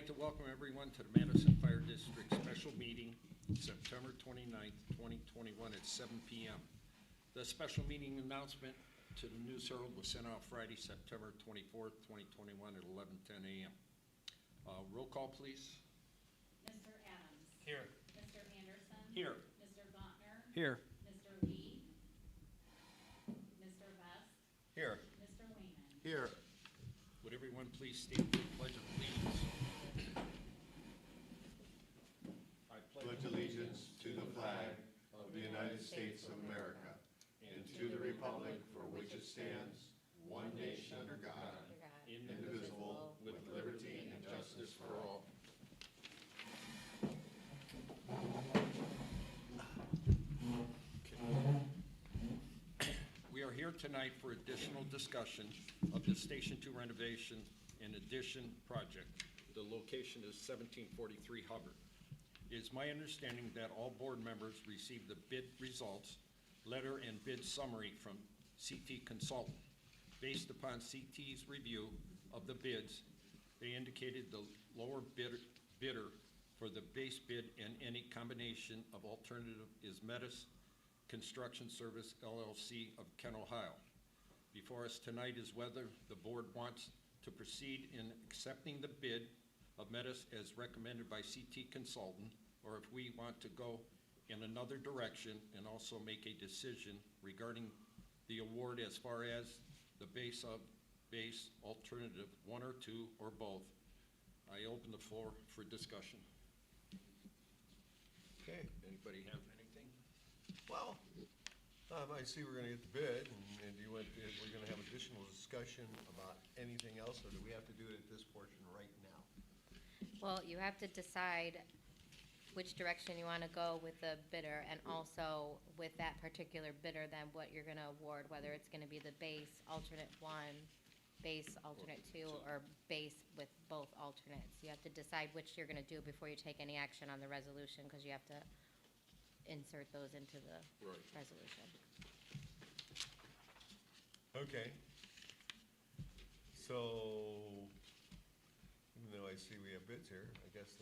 to welcome everyone to the Madison Fire District Special Meeting, September 29th, 2021 at 7 p.m. The special meeting announcement to the News Herald was sent out Friday, September 24th, 2021 at 11:10 a.m. Roll call, please. Mr. Adams. Here. Mr. Anderson. Here. Mr. Gauntner. Here. Mr. Lee. Mr. Vest. Here. Mr. Wayman. Here. Would everyone please stand for the Pledge of Allegiance? I Pledge allegiance to the flag of the United States of America and to the republic for which it stands, one nation under God, indivisible, with liberty and justice for all. We are here tonight for additional discussion of the Station 2 renovation and addition project. The location is 1743 Hubbard. It is my understanding that all board members received the bid results, letter and bid summary from CT Consultant. Based upon CT's review of the bids, they indicated the lower bidder for the base bid and any combination of alternative is Metis Construction Service LLC of Kent, Ohio. Before us tonight is whether the board wants to proceed in accepting the bid of Metis as recommended by CT Consultant, or if we want to go in another direction and also make a decision regarding the award as far as the base alternative, one or two or both. I open the floor for discussion. Okay. Anybody have anything? Well, I see we're gonna get the bid, and we're gonna have additional discussion about anything else, or do we have to do it at this portion right now? Well, you have to decide which direction you want to go with the bidder, and also with that particular bidder, then what you're going to award, whether it's going to be the base alternate one, base alternate two, or base with both alternates. You have to decide which you're going to do before you take any action on the resolution, because you have to insert those into the resolution. Okay. So, even though I see we have bids here, I guess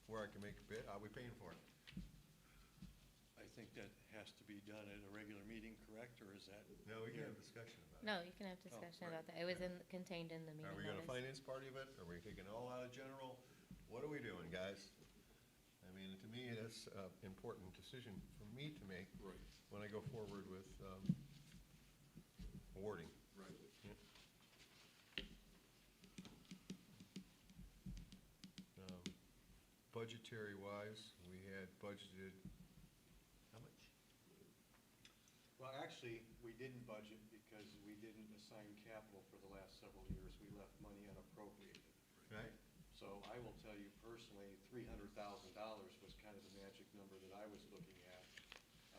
where I can make a bid, are we paying for it? I think that has to be done at a regular meeting, correct, or is that? No, we can have discussion about it. No, you can have discussion right. about that. It was contained in the meeting Are we gonna notice. finance party of it? Are we taking it all out of general? What are we doing, guys? I mean, to me, that's an important decision for me to make when I go forward with awarding. Right. Budgetary wise, we had budgeted, how much? Well, actually, we didn't budget because we didn't assign capital for the last several years. We left money unappropriated. Right? So I will tell you personally, $300,000 was kind of the magic number that I was looking at.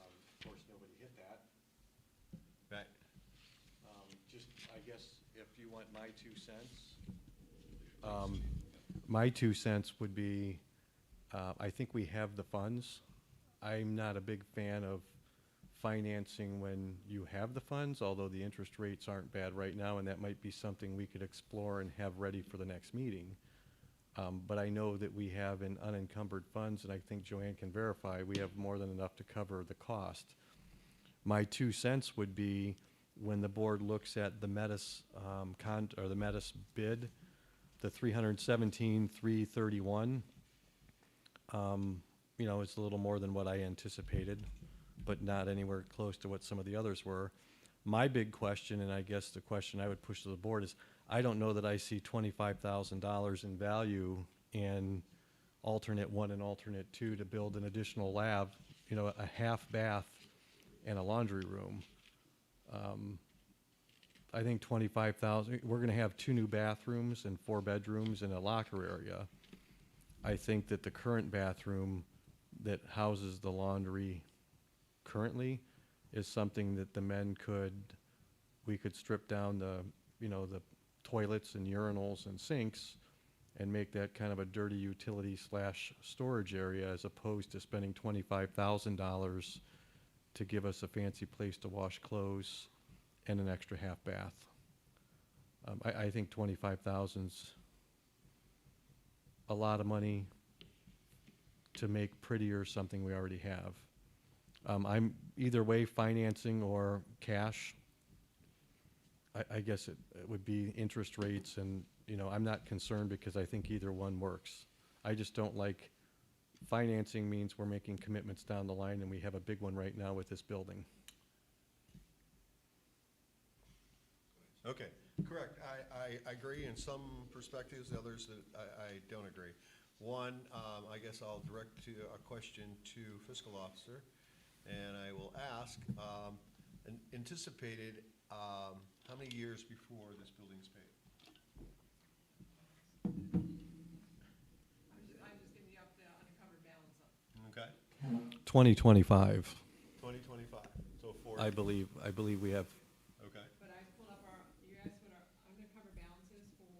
Of course, nobody hit that. Right. Just, I guess, if you want my 2 cents. My 2 cents would be, I think we have the funds. I'm not a big fan of financing when you have the funds, although the interest rates aren't bad right now, and that might be something we could explore and have ready for the next meeting. But I know that we have in unencumbered funds, and I think Joanne can verify, we have more than enough to cover the cost. My 2 cents would be when the board looks at the Metis the Metis bid, the $317,331. You know, it's a little more than what I anticipated, but not anywhere close to what some of the others were. My big question, and I guess the question I would push to the board, is I don't know that I see $25,000 in value in alternate one and alternate two to build an additional lab, you know, a half bath and a laundry room. I think 25,000, we're gonna have 2 new bathrooms and 4 bedrooms and a locker area. I think that the current bathroom that houses the laundry currently is something that the men we could strip down the toilets and urinals and sinks and make that kind of a dirty utility / storage area, as opposed to spending $25,000 to give us a fancy place to wash clothes and an extra half bath. I think 25,000's a lot of money to make prettier something we already have. I'm either way, financing or cash. I guess it would be interest rates and, you know, I'm not concerned because I think either one works. I just don't like financing means we're making commitments down the line and we have a big one right now with this building. Okay, correct. I agree in some perspectives, the others that I don't agree. One, I guess I'll direct a question to fiscal officer, and I will ask, anticipated, how many years before this building's paid? I'm just giving you up the unencumbered balance up. Okay, 2025, 2025, so 4. I believe we have, Okay, But I pulled up you asked what our unencumbered balance is through,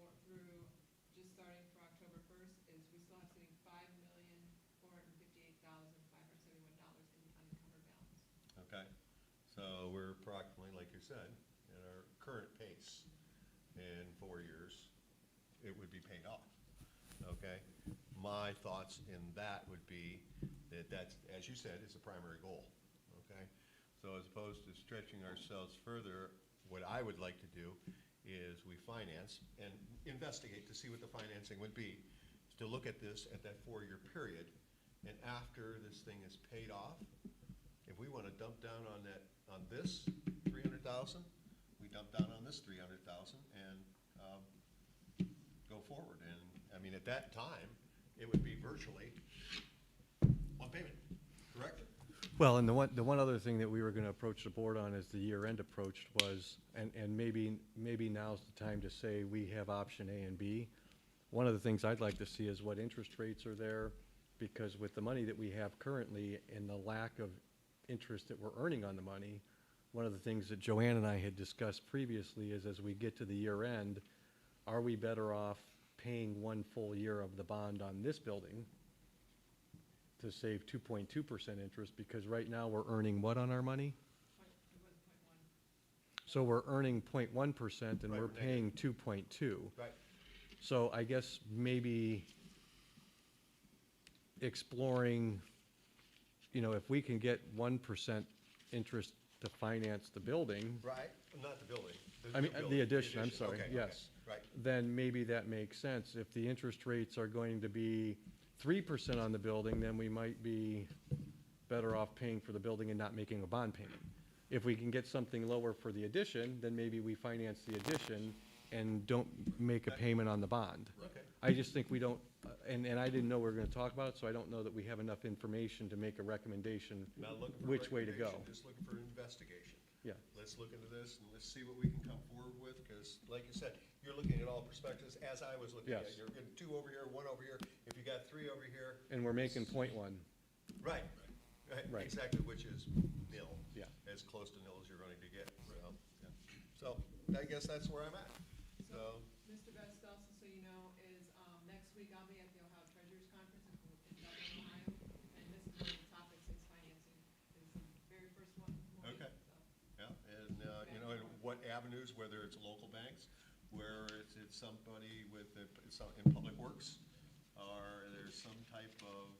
just starting for October 1st, is we still have sitting $5,458,571 in unencumbered balance. okay. So we're approximately, like you said, at our current pace, in 4 years, it would be paid off, okay? My thoughts in that would be that that's, as you said, is the primary goal, okay? So as opposed to stretching ourselves further, what I would like to do is we finance and investigate to see what the financing would be, to look at this at that 4-year period, and after this thing is paid off, if we want to dump down on that, on this 300,000, we dump down on this 300,000 and go forward. And, I mean, at that time, it would be virtually one payment, correct? well, and the one other thing that we were gonna approach the board on as the year end approached was, and maybe now's the time to say we have option A and B. One of the things I'd like to see is what interest rates are there, because with the money that we have currently and the lack of interest that we're earning on the money, one of the things that Joanne and I had discussed previously is as we get to the year end, are we better off paying 1 full year of the bond on this building to save 2.2% interest, because right now we're earning what on our money? It was 0.1. So we're earning 0.1% and Right, we're we're paying 2.2. Right. So I guess maybe exploring, you know, if we can get 1% interest to finance the building, Right, not the building. I mean, building, the addition, I'm sorry, Okay, okay, yes. Right, Then maybe that makes sense. If the interest rates are going to be 3% on the building, then we might be better off paying for the building and not making a bond payment. If we can get something lower for the addition, then maybe we finance the addition and don't make a payment on the bond. okay. I just think we don't, and I didn't know we were gonna talk about it, so I don't know that we have enough information to make a recommendation Not looking for which way to go. recommendation, Just looking for investigation. Yeah. Let's look into this and let's see what we can come forward with, because like you said, you're looking at all perspectives, as I was looking at. Yes. You're getting 2 over here, 1 over here. If you got 3 over here. And we're making 0.1. Right, Right. exactly, which is nil. Yeah. As close to nil as you're going to get, so, yeah. So, I guess that's where I'm at, so. Mr. Best, also so you know, is next week I'll be at the Ohio Treasurers Conference in Dublin, Ohio, and this is one of the topics is financing, is the very first one. Okay. Yeah, and, you know, and what avenues, whether it's local banks, where it's somebody with, in Public Works, or there's some type of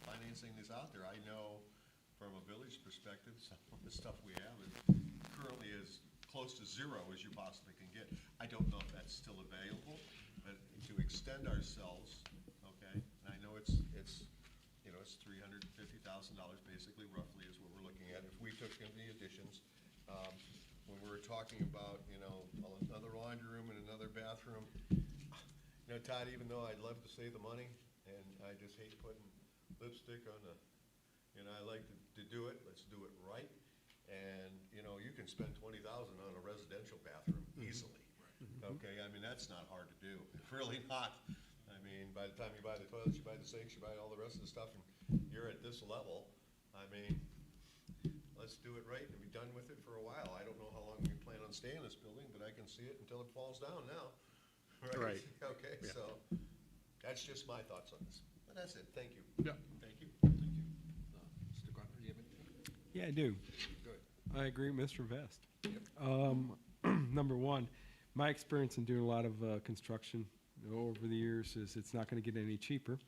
financing that's out there. I know from a village perspective, some of the stuff we have is currently as close to zero as you possibly can get. I don't know if that's still available, but to extend ourselves, okay, and I know it's, you know, it's $350,000 basically, roughly, is what we're looking at. If we took in the additions, when we were talking about, you know, another laundry room and another bathroom, you know, Todd, even though I'd love to save the money, and I just hate putting lipstick on the, you know, I like to do it, let's do it right. And, you know, you can spend $20,000 on a residential bathroom easily. Okay, I mean, that's not hard to do, it's really not. I mean, by the time you buy the toilets, you buy the sinks, you buy all the rest of the stuff, and you're at this level, I mean, let's do it right and be done with it for a while. I don't know how long we plan on staying in this building, but I can see it until it falls down now. Right. Okay, Yeah. so, that's just my thoughts on this. But that's it, thank you. Yeah. Thank you. Mr. Gardner, do you have anything? Yeah, I do. Good. I agree with Mr. Vest. Number one, my experience in doing a lot of construction over the years is it's not gonna get any cheaper.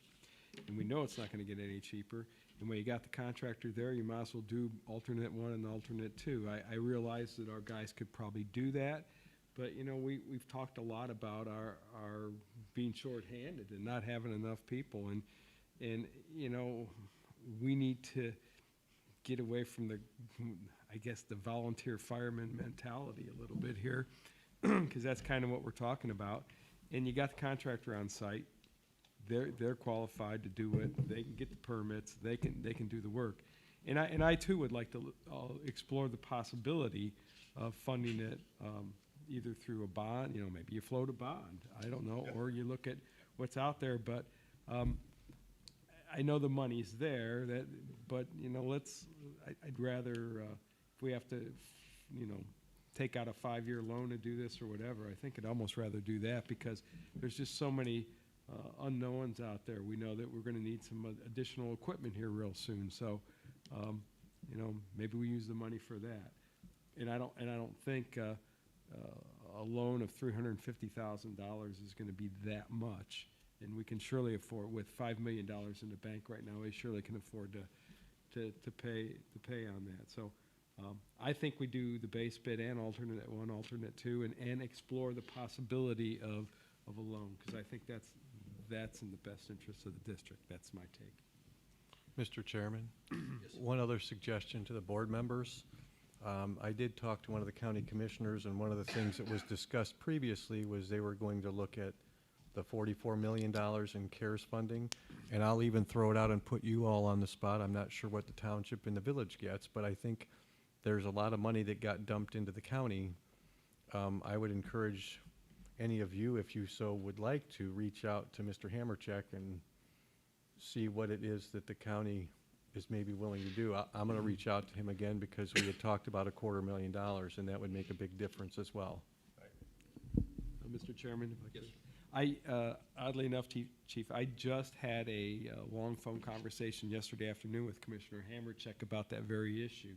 And we know it's not gonna get any cheaper. And when you got the contractor there, you might as well do alternate one and alternate two. I realize that our guys could probably do that, but, you know, we've talked a lot about our being shorthanded and not having enough people. And, you know, we need to get away from the, I guess, the volunteer fireman mentality a little bit here, because that's kind of what we're talking about. And you got the contractor on site. They're qualified to do it. They can get the permits. They can do the work. And I too would like to explore the possibility of funding it either through a bond. You know, maybe you float a bond. I don't know, or you look at what's out there. But I know the money's there. But you know, I'd rather if we have to, you know, take out a 5-year loan to do this or whatever. I think I'd almost rather do that, because there's just so many unknowns out there. We know that we're going to need some additional equipment here real soon. So, you know, maybe we use the money for that. And I don't think a loan of $350,000 is going to be that much. And we can surely afford, with $5 million in the bank right now, we surely can afford to pay on that. So I think we do the base bid and alternate one, alternate two, and explore the possibility of a loan, because I think that's in the best interest of the district. That's my take. Mr. Chairman, one other suggestion to the board members. I did talk to one of the county commissioners, and one of the things that was discussed previously was they were going to look at the $44 million in CARES funding. And I'll even throw it out and put you all on the spot. I'm not sure what the township and the village gets, but I think there's a lot of money that got dumped into the county. I would encourage any of you, if you so would like, to reach out to Mr. Hammercheck and see what it is that the county is maybe willing to do. I'm going to reach out to him again, because we had talked about $250,000, and that would make a big difference as well. Mr. Chairman, if I could. Oddly enough, Chief, I just had a long phone conversation yesterday afternoon with Commissioner Hammercheck about that very issue.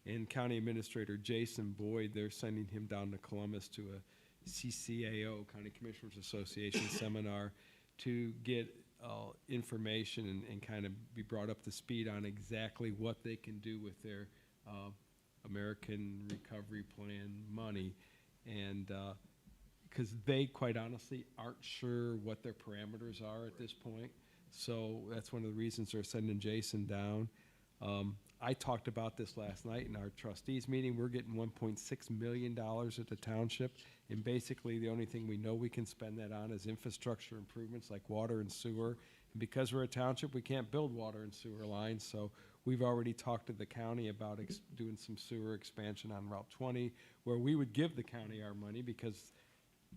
And County Administrator Jason Boyd, they're sending him down to Columbus to a CCAO, County Commissioners Association seminar, to get information and kind of be brought up to speed on exactly what they can do with their American Recovery Plan money. And because they, quite honestly, aren't sure what their parameters are at this point. So that's one of the reasons they're sending Jason down. I talked about this last night in our trustees meeting. We're getting $1.6 million at the township, and basically the only thing we know we can spend that on is infrastructure improvements like water and sewer. And because we're a township, we can't build water and sewer lines, so we've already talked to the county about doing some sewer expansion on Route 20, where we would give the county our money, because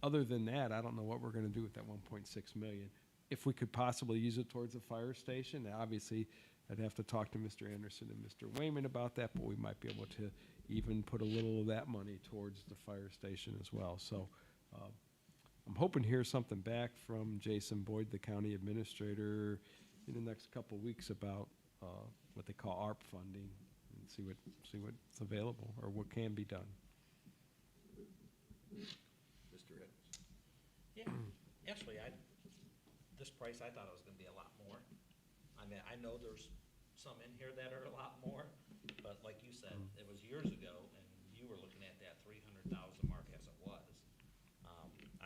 other than that, I don't know what we're going to do with that $1.6 million. If we could possibly use it towards a fire station, obviously I'd have to talk to Mr. Anderson and Mr. Wayman about that, but we might be able to even put a little of that money towards the fire station as well. So I'm hoping to hear something back from Jason Boyd, the county administrator, in the next couple of weeks about what they call ARP funding, and see what's available or what can be done. Mr. Evans? Yeah, actually, this price, I thought it was gonna be a lot more. I mean, I know there's some in here that are a lot more, but like you said, it was years ago, and you were looking at that 300,000 mark as it was.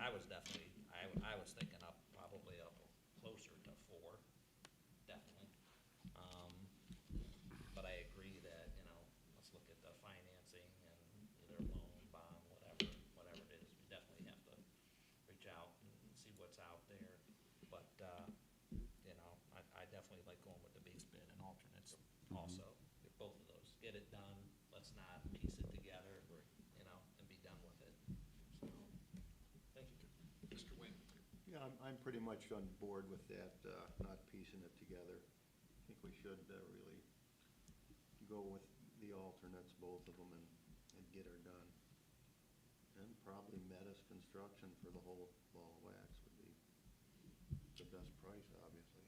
I was definitely, I was thinking up, probably up closer to 4, definitely. But I agree that, you know, let's look at the financing and either loan, bond, whatever it is. We definitely have to reach out and see what's out there. But, you know, I definitely like going with the base bid and alternates also, with both of those. Get it done, let's not piece it together, you know, and be done with it. So, thank you. Mr. Wayne? Yeah, I'm pretty much on board with that, not piecing it together. I think we should really go with the alternates, both of them, and get her done. And probably Metis Construction for the whole ball of wax would be the best price, obviously.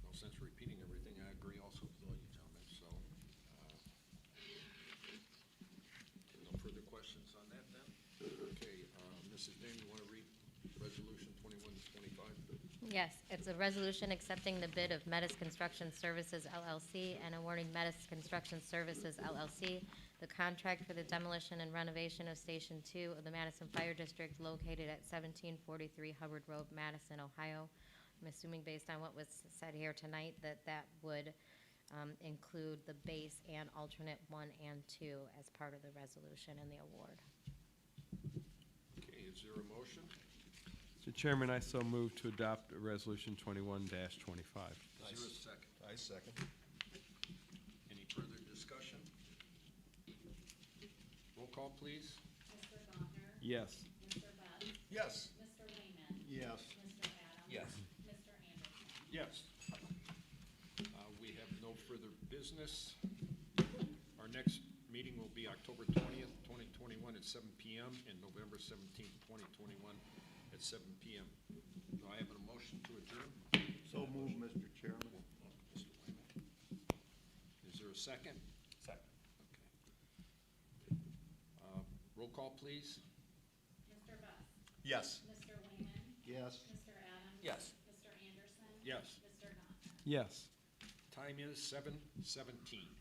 No sense repeating everything. I agree also with all you gentlemen, so. No further questions on that then? Yes, it's a resolution accepting the bid of Metis Construction Services LLC and awarding Metis Construction Services LLC the contract for the demolition and renovation of Station 2 of the Madison Fire District located at 1743 Hubbard Road, Madison, Ohio. I'm assuming based on what was said here tonight that that would include the base and alternate 1 and 2 as part of the resolution and the award. Okay, is there a motion? Mr. Chairman, I so move to adopt Resolution 21-25. Is there a second? I second. Any further discussion? Roll call, please. Mr. Gontner? Yes. Mr. Best? Yes. Mr. Lehman? Yes. Mr. Adams? Yes. Mr. Anderson? Yes. We have no further business. Our next meeting will be October 20th, 2021 at 7 PM and November 17th, 2021 at 7 PM. Do I have a motion to adjourn? So move, Mr. Chairman. Mr. Wyman. Is there a second? Second. Okay. Roll call, please. Mr. Best? Yes. Mr. Lehman? Yes. Mr. Adams? Yes. Mr. Anderson? Yes. Mr. Gontner? Yes. Time is 7:17.